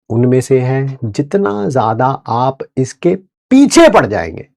उनमें से है। जितना ज्यादा आप इसके पीछे पड़ जाएंगे,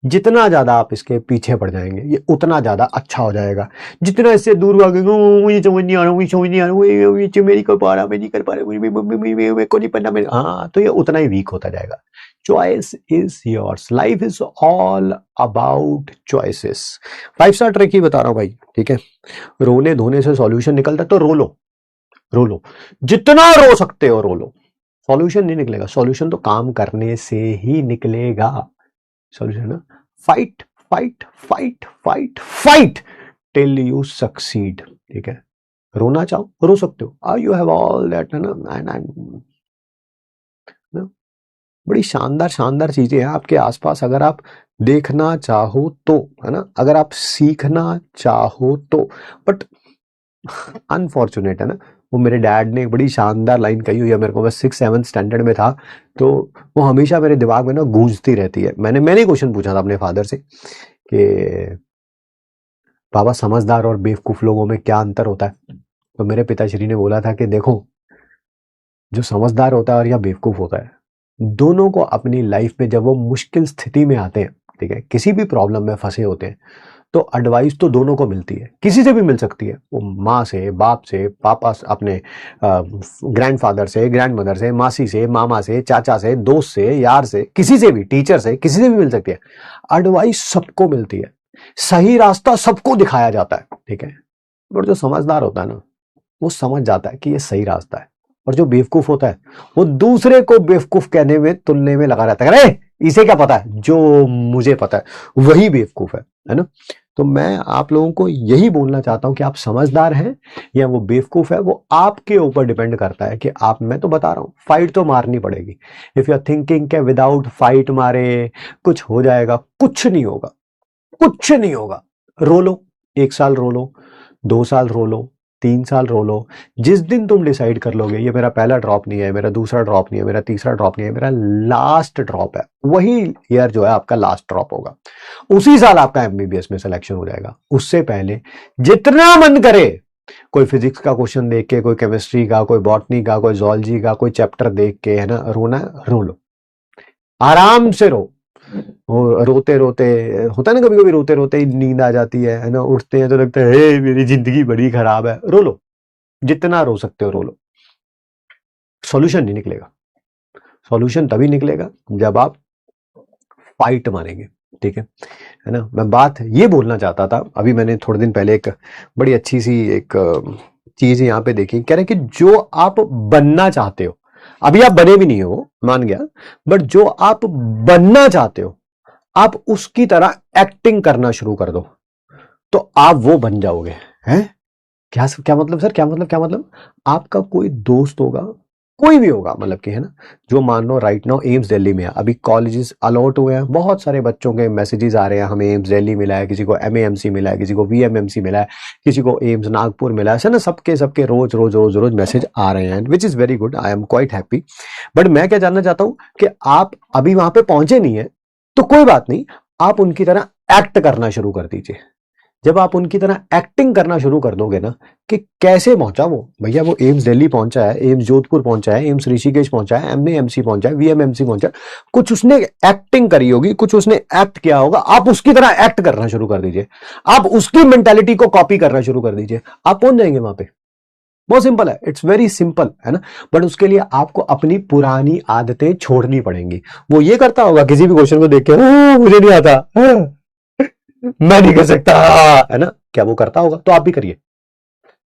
जितना ज्यादा आप इसके पीछे पड़ जाएंगे, ये उतना ज्यादा अच्छा हो जाएगा। जितना इससे दूर भागेंगे, मुझे समझ नहीं आ रहा, मुझे समझ नहीं आ रहा, मेरी कर पा रहा, मैं नहीं कर पा रहा, मेरे को नहीं पढ़ना, मेरे, हाँ, तो ये उतना ही वीक होता जाएगा। Choice is yours, life is all about choices. 5 star trick ही बता रहा हूं भाई, ठीक है। रोने धोने से सॉल्यूशन निकलता है, तो रो लो, रो लो, जितना रो सकते हो रो लो। सॉल्यूशन नहीं निकलेगा, सॉल्यूशन तो काम करने से ही निकलेगा। सॉल्यूशन ना, fight fight fight fight fight till you succeed, ठीक है। रोना चाहो रो सकते हो, यू हैव ऑल दैट, है ना, एंड बड़ी शानदार शानदार चीजें हैं आपके आसपास, अगर आप देखना चाहो तो, है ना, अगर आप सीखना चाहो तो। बट अनफॉर्चुनेट है ना, वो मेरे डैड ने एक बड़ी शानदार लाइन कही हुई है मेरे को, मैं 6-7 स्टैंडर्ड में था, तो वो हमेशा मेरे दिमाग में ना गूंजती रहती है। मैंने क्वेश्चन पूछा था अपने फादर से कि बाबा, समझदार और बेवकूफ लोगों में क्या अंतर होता है? तो मेरे पिताश्री ने बोला था कि देखो, जो समझदार होता है और या बेवकूफ होता है, दोनों को अपनी लाइफ में जब वो मुश्किल स्थिति में आते हैं, ठीक है, किसी भी प्रॉब्लम में फंसे होते हैं, तो एडवाइस तो दोनों को मिलती है, किसी से भी मिल सकती है, वो माँ से, बाप से, पापा से, अपने ग्रैंडफादर से, ग्रैंडमदर से, मासी से, मामा से, चाचा से, दोस्त से, यार से, किसी से भी, टीचर से, किसी से भी मिल सकती है। एडवाइस सबको मिलती है, सही रास्ता सबको दिखाया जाता है, ठीक है। और जो समझदार होता है ना, वो समझ जाता है कि ये सही रास्ता है, और जो बेवकूफ होता है वो दूसरे को बेवकूफ कहने में, तुलने में लगा रहता है, अरे इसे क्या पता है, जो मुझे पता है वही बेवकूफ है ना। तो मैं आप लोगों को यही बोलना चाहता हूं कि आप समझदार हैं या वो बेवकूफ है, वो आपके ऊपर डिपेंड करता है कि आप, मैं तो बता रहा हूं, फाइट तो मारनी पड़ेगी। इफ यू आर थिंकिंग के विदाउट फाइट मारे कुछ हो जाएगा, कुछ नहीं होगा, कुछ नहीं होगा। रो लो, 1 साल रो लो, 2 साल रो लो, 3 साल रो लो। जिस दिन तुम डिसाइड कर लोगे ये मेरा पहला ड्रॉप नहीं है, मेरा दूसरा ड्रॉप नहीं है, मेरा तीसरा ड्रॉप नहीं है, मेरा लास्ट ड्रॉप है, वही ईयर जो है आपका लास्ट ड्रॉप होगा, उसी साल आपका एमबीबीएस में सिलेक्शन हो जाएगा। उससे पहले जितना मन करे, कोई फिजिक्स का क्वेश्चन देख के, कोई केमिस्ट्री का, कोई बॉटनी का, कोई जूलॉजी का, कोई चैप्टर देख के, है ना, रोना रो लो, आराम से रो। वो रोते रोते होता है ना, कभी कभी रोते रोते ही नींद आ जाती है ना, उठते हैं तो लगता है हे मेरी जिंदगी बड़ी खराब है। रो लो, जितना रो सकते हो रो लो। सॉल्यूशन नहीं निकलेगा, सॉल्यूशन तभी निकलेगा जब आप फाइट मारेंगे, ठीक है ना। मैं बात ये बोलना चाहता था, अभी मैंने थोड़े दिन पहले एक बड़ी अच्छी सी एक चीज यहाँ पे देखी, कह रहे कि जो आप बनना चाहते हो, अभी आप बने भी नहीं हो, मान गया, बट जो आप बनना चाहते हो, आप उसकी तरह एक्टिंग करना शुरू कर दो, तो आप वो बन जाओगे। हैं? क्या मतलब सर, क्या मतलब, क्या मतलब? आपका कोई दोस्त होगा, कोई भी होगा, मतलब कि, है ना, जो मान लो राइट नाउ एम्स दिल्ली में है, अभी कॉलेजेस अलॉट हुए हैं, बहुत सारे बच्चों के मैसेजेस आ रहे हैं, हमें एम्स दिल्ली मिला है, किसी को एमएएमसी मिला है, किसी को वीएमएमसी मिला है, किसी को एम्स नागपुर मिला है ना, सबके सबके रोज रोज रोज रोज मैसेज आ रहे हैं, which is very good, I am quite happy. But मैं क्या जानना चाहता हूं कि आप अभी वहां पे पहुंचे नहीं है, तो कोई बात नहीं, आप उनकी तरह एक्ट करना शुरू कर दीजिए। जब आप उनकी तरह एक्टिंग करना शुरू कर दोगे ना, कि कैसे पहुंचा वो भैया, वो एम्स दिल्ली पहुंचा है, एम्स जोधपुर पहुंचा है, एम्स ऋषिकेश पहुंचा है, एमएएमसी पहुंचा है, वीएमएमसी पहुंचा है, कुछ उसने एक्टिंग करी होगी, कुछ उसने एक्ट किया होगा, आप उसकी तरह एक्ट करना शुरू कर दीजिए, आप उसकी मेंटालिटी को कॉपी करना शुरू कर दीजिए, आप पहुंच जाएंगे वहां पे। बहुत सिंपल है, इट्स वेरी सिंपल, है ना। बट उसके लिए आपको अपनी पुरानी आदतें छोड़नी पड़ेंगी। वो ये करता होगा किसी भी क्वेश्चन को देख के, मुझे नहीं आता, मैं नहीं कर सकता, है ना, क्या वो करता होगा? तो आप भी करिए।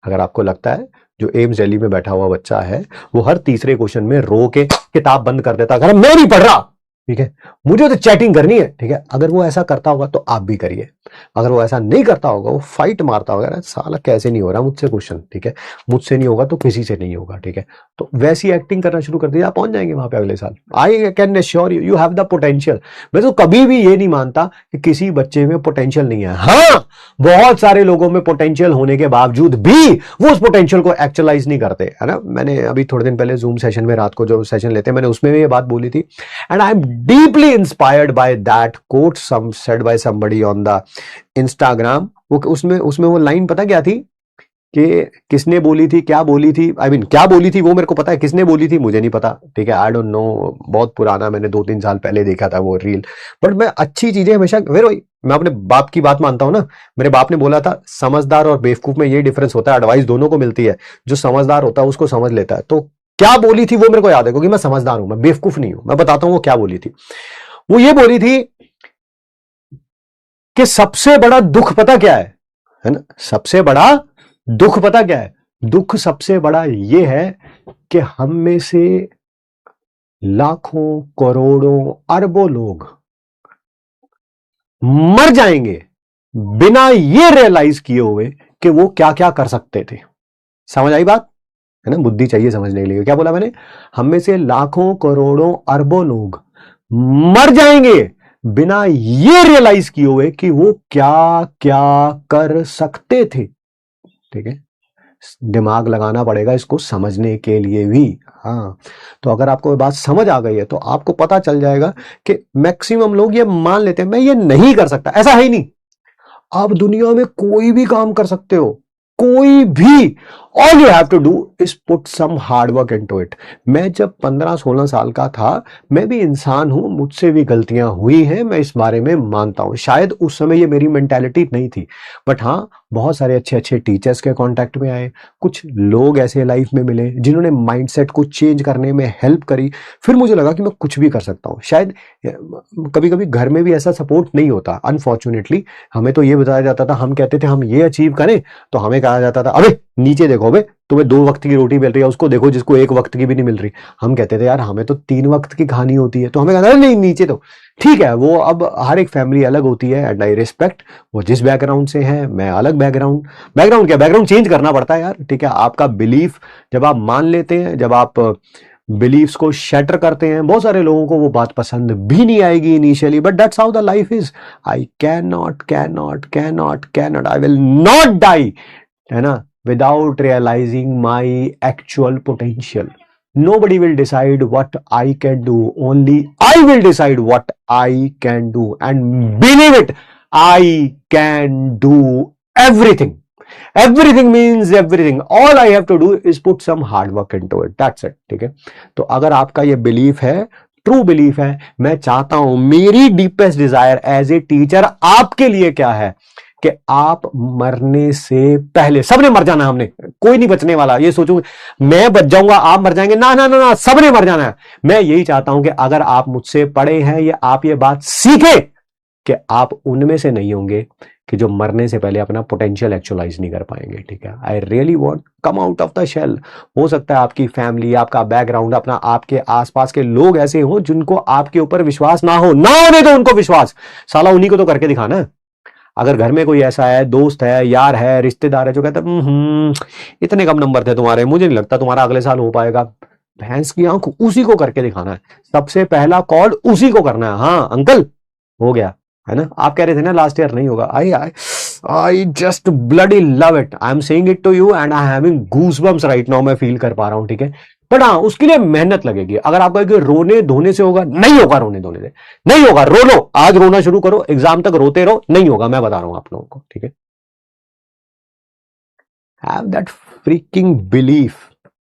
अगर आपको लगता है जो एम्स दिल्ली में बैठा हुआ बच्चा है वो हर तीसरे क्वेश्चन में रो के किताब बंद कर देता, अगर मैं नहीं पढ़ रहा, ठीक है, मुझे तो चैटिंग करनी है, ठीक है, अगर वो ऐसा करता होगा तो आप भी करिए। अगर वो ऐसा नहीं करता होगा, वो फाइट मारता होगा, साला कैसे नहीं हो रहा मुझसे क्वेश्चन, ठीक है, मुझसे नहीं होगा तो किसी से नहीं होगा, ठीक है, तो वैसी एक्टिंग करना शुरू कर दीजिए, आप पहुंच जाएंगे वहां पे अगले साल। I can assure you, you have the potential. मैं तो कभी भी ये नहीं मानता कि किसी बच्चे में पोटेंशियल नहीं है। हाँ, बहुत सारे लोगों में पोटेंशियल होने के बावजूद भी वो उस पोटेंशियल को एक्चुअलाइज नहीं करते, है ना। मैंने अभी थोड़े दिन पहले जूम सेशन में, रात को जो सेशन लेते हैं, मैंने उसमें भी ये बात बोली थी, and I am deeply inspired by that quote said by somebody on the Instagram. वो उसमें वो लाइन पता क्या थी कि किसने बोली थी, क्या बोली थी, आई मीन क्या बोली थी वो मेरे को पता है, किसने बोली थी मुझे नहीं पता, ठीक है, आई डोंट नो, बहुत पुराना, मैंने 2-3 साल पहले देखा था वो रील। बट मैं अच्छी चीजें हमेशा, फिर वही मैं अपने बाप की बात मानता हूं ना। मेरे बाप ने बोला था समझदार और बेवकूफ में ये डिफरेंस होता है, एडवाइस दोनों को मिलती है, जो समझदार होता है उसको समझ लेता है। तो क्या बोली थी वो मेरे को याद है, क्योंकि मैं समझदार हूं, मैं बेवकूफ नहीं हूं। मैं बताता हूं वो क्या बोली थी। वो ये बोली थी कि सबसे बड़ा दुख पता क्या है ना, सबसे बड़ा दुख पता क्या है, दुख सबसे बड़ा ये है कि हम में से लाखों करोड़ों अरबों लोग मर जाएंगे बिना ये रियलाइज किए हुए कि वो क्या क्या कर सकते थे। समझ आई बात है ना, बुद्धि चाहिए समझने के लिए। क्या बोला मैंने, हम में से लाखों करोड़ों अरबों लोग मर जाएंगे बिना ये रियलाइज किए हुए कि वो क्या क्या कर सकते थे। ठीक है, दिमाग लगाना पड़ेगा इसको समझने के लिए भी। हाँ, तो अगर आपको बात समझ आ गई है तो आपको पता चल जाएगा कि मैक्सिमम लोग ये मान लेते हैं मैं ये नहीं कर सकता, ऐसा है ही नहीं। आप दुनिया में कोई भी काम कर सकते हो, कोई भी। All you have to do is put some hard work into it. मैं जब 15-16 साल का था, मैं भी इंसान हूं, मुझसे भी गलतियां हुई हैं, मैं इस बारे में मानता हूं। शायद उस समय ये मेरी मेंटालिटी नहीं थी, बट हाँ, बहुत सारे अच्छे अच्छे टीचर्स के कांटेक्ट में आए, कुछ लोग ऐसे लाइफ में मिले जिन्होंने माइंडसेट को चेंज करने में हेल्प करी। फिर मुझे लगा कि मैं कुछ भी कर सकता हूं। शायद कभी कभी घर में भी ऐसा सपोर्ट नहीं होता, अनफॉर्चुनेटली। हमें तो ये बताया जाता था, हम कहते थे हम ये अचीव करें तो हमें कहा जाता था अबे नीचे देखो, अबे तुम्हें 2 वक्त की रोटी मिल रही है, उसको देखो जिसको 1 वक्त की भी नहीं मिल रही। हम कहते थे यार हमें तो 3 वक्त की खानी होती है, तो हमें कहता नहीं नीचे तो ठीक है। वो अब हर एक फैमिली अलग होती है एंड आई रिस्पेक्ट, वो जिस बैकग्राउंड से है, मैं अलग बैकग्राउंड। बैकग्राउंड क्या, बैकग्राउंड चेंज करना पड़ता है यार, ठीक है। आपका बिलीफ जब आप मान लेते हैं, जब आप बिलीव्स को शैटर करते हैं, बहुत सारे लोगों को वो बात पसंद भी नहीं आएगी initially, but that's how the life is. I can not, can not, can not, can not, I will not die, है ना, without realizing my actual potential. Nobody will decide what I can do. Only I will decide what I can do. And believe it, I can do everything. Everything means everything. All I have to do is put some hard work into it. That's it. ठीक है, तो अगर आपका ये belief है, true belief है, मैं चाहता हूं, मेरी deepest desire as a teacher आपके लिए क्या है कि आप मरने से पहले, सबने मर जाना, हमने कोई नहीं बचने वाला। ये सोचो मैं बच जाऊंगा आप मर जाएंगे, ना ना ना ना, सबने मर जाना है। मैं यही चाहता हूं कि अगर आप मुझसे पढ़े हैं या आप ये बात सीखे कि आप उनमें से नहीं होंगे कि जो मरने से पहले अपना पोटेंशियल एक्चुअलाइज नहीं कर पाएंगे। ठीक है, I really want come out of the shell. हो सकता है आपकी फैमिली, आपका बैकग्राउंड, अपना आपके आसपास के लोग ऐसे हो जिनको आपके ऊपर विश्वास ना हो, ना होने दो उनको विश्वास, साला उन्हीं को तो करके दिखाना है। अगर घर में कोई ऐसा है, दोस्त है, यार है, रिश्तेदार है जो कहता है इतने कम नंबर थे तुम्हारे, मुझे नहीं लगता तुम्हारा अगले साल हो पाएगा, भैंस की आंख, उसी को करके दिखाना है। सबसे पहला कॉल उसी को करना है। हाँ अंकल हो गया, है ना। आप कह रहे थे ना लास्ट ईयर नहीं होगा, I just bloody love it, I am saying it to you and I having goosebumps right now. मैं फील कर पा रहा हूं, ठीक है। बट हाँ, उसके लिए मेहनत लगेगी। अगर आप कहेंगे रोने धोने से होगा, नहीं होगा, रोने धोने से नहीं होगा। रो लो, आज रोना शुरू करो, एग्जाम तक रोते रहो, नहीं होगा, मैं बता रहा हूं आप लोगों को, ठीक है। Have that freaking belief.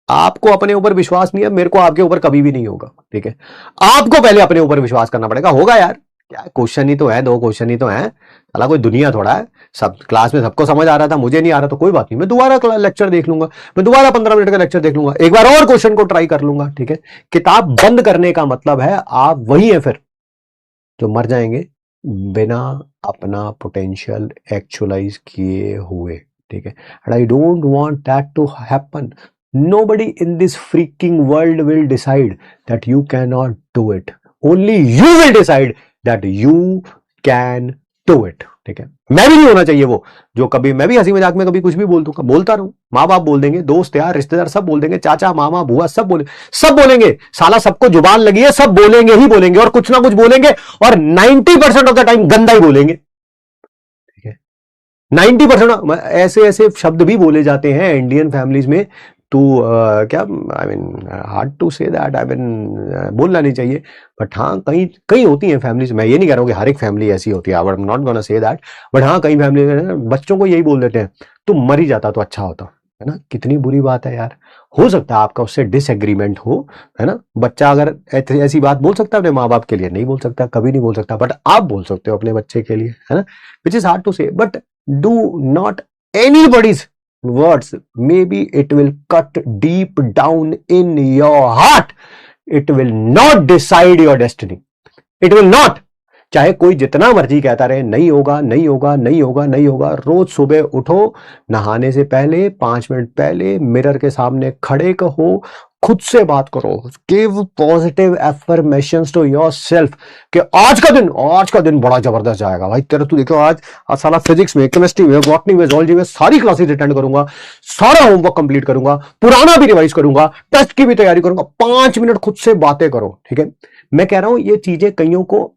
आपको अपने ऊपर विश्वास नहीं है, मेरे को आपके ऊपर कभी भी नहीं होगा, ठीक है। आपको पहले अपने ऊपर विश्वास करना पड़ेगा। होगा यार, क्या क्वेश्चन ही तो है, 2 क्वेश्चन ही तो है, साला कोई दुनिया थोड़ा है। सब क्लास में सबको समझ आ रहा था, मुझे नहीं आ रहा तो कोई बात नहीं, मैं दोबारा लेक्चर देख लूंगा, मैं दोबारा 15 मिनट का लेक्चर देख लूंगा, एक बार और क्वेश्चन को ट्राई कर लूंगा, ठीक है। किताब बंद करने का मतलब है आप वही है फिर जो मर जाएंगे बिना अपना पोटेंशियल एक्चुअलाइज किए हुए, ठीक है। And I don't want that to happen. Nobody in this freaking world will decide that you cannot do it. Only you will decide that you can do it. ठीक है, मैं भी नहीं होना चाहिए वो जो कभी, मैं भी हंसी मजाक में कभी कुछ भी बोल दूंगा, बोलता रहूं। माँ बाप बोल देंगे, दोस्त यार रिश्तेदार सब बोल देंगे, चाचा मामा बुआ सब बोलेंगे। साला सबको जुबान लगी है, सब बोलेंगे ही बोलेंगे और कुछ ना कुछ बोलेंगे और 90% ऑफ द टाइम गंदा ही बोलेंगे, ठीक है। 90% ऐसे ऐसे शब्द भी बोले जाते हैं इंडियन फैमिलीज में टू क्या I mean hard to say that, I mean बोलना नहीं चाहिए, बट हाँ कहीं कहीं होती है फैमिलीज, मैं ये नहीं कह रहा हूँ कि हर एक फैमिली ऐसी होती है, I am not gonna say that, but हाँ कई फैमिली बच्चों को यही बोल देते हैं तुम मर ही जाता तो अच्छा होता, है ना। कितनी बुरी बात है यार। हो सकता है आपका उससे डिसएग्रीमेंट हो, है ना। बच्चा अगर ऐसी बात बोल सकता है अपने माँ बाप के लिए, नहीं बोल सकता, कभी नहीं बोल सकता, बट आप बोल सकते हो अपने बच्चे के लिए, है ना, विच इज हार्ड टू से, but do not anybody's words. Maybe it will cut deep down in your heart. It will not decide your destiny. It will not. चाहे कोई जितना मर्जी कहता रहे नहीं होगा नहीं होगा नहीं होगा नहीं होगा, रोज सुबह उठो, नहाने से पहले 5 मिनट पहले मिरर के सामने खड़े कहो, खुद से बात करो, give positive affirmations to yourself कि आज का दिन बड़ा जबरदस्त जाएगा भाई तेरा, तू देखो आज साला फिजिक्स में, केमिस्ट्री में, बॉटनी में, जूलॉजी में सारी क्लासेस अटेंड करूंगा, सारा होमवर्क कंप्लीट करूंगा, पुराना भी रिवाइज करूंगा, टेस्ट की भी तैयारी करूंगा, 5 मिनट खुद से बातें करो, ठीक है। मैं कह रहा हूं ये चीजें कईयों को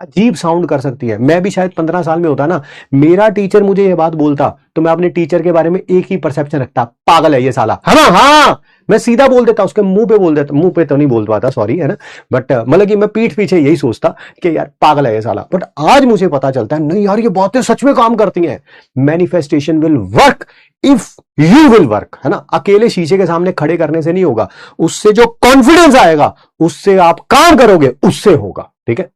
अजीब साउंड कर सकती है, मैं भी शायद 15 साल में होता ना, मेरा टीचर मुझे ये बात बोलता तो मैं अपने टीचर के बारे में एक ही परसेप्शन रखता, पागल है ये साला, है ना, हाँ मैं सीधा बोल देता, उसके मुंह पे बोल देता, मुंह पे तो नहीं बोल पाता सॉरी, है ना, बट मतलब कि मैं पीठ पीछे यही सोचता कि यार पागल है ये साला। बट आज मुझे पता चलता है नहीं यार ये बातें सच में काम करती हैं। Manifestation will work if you will work, है ना। अकेले शीशे के सामने खड़े करने से नहीं होगा, उससे जो कॉन्फिडेंस आएगा उससे आप काम करोगे उससे होगा, ठीक है।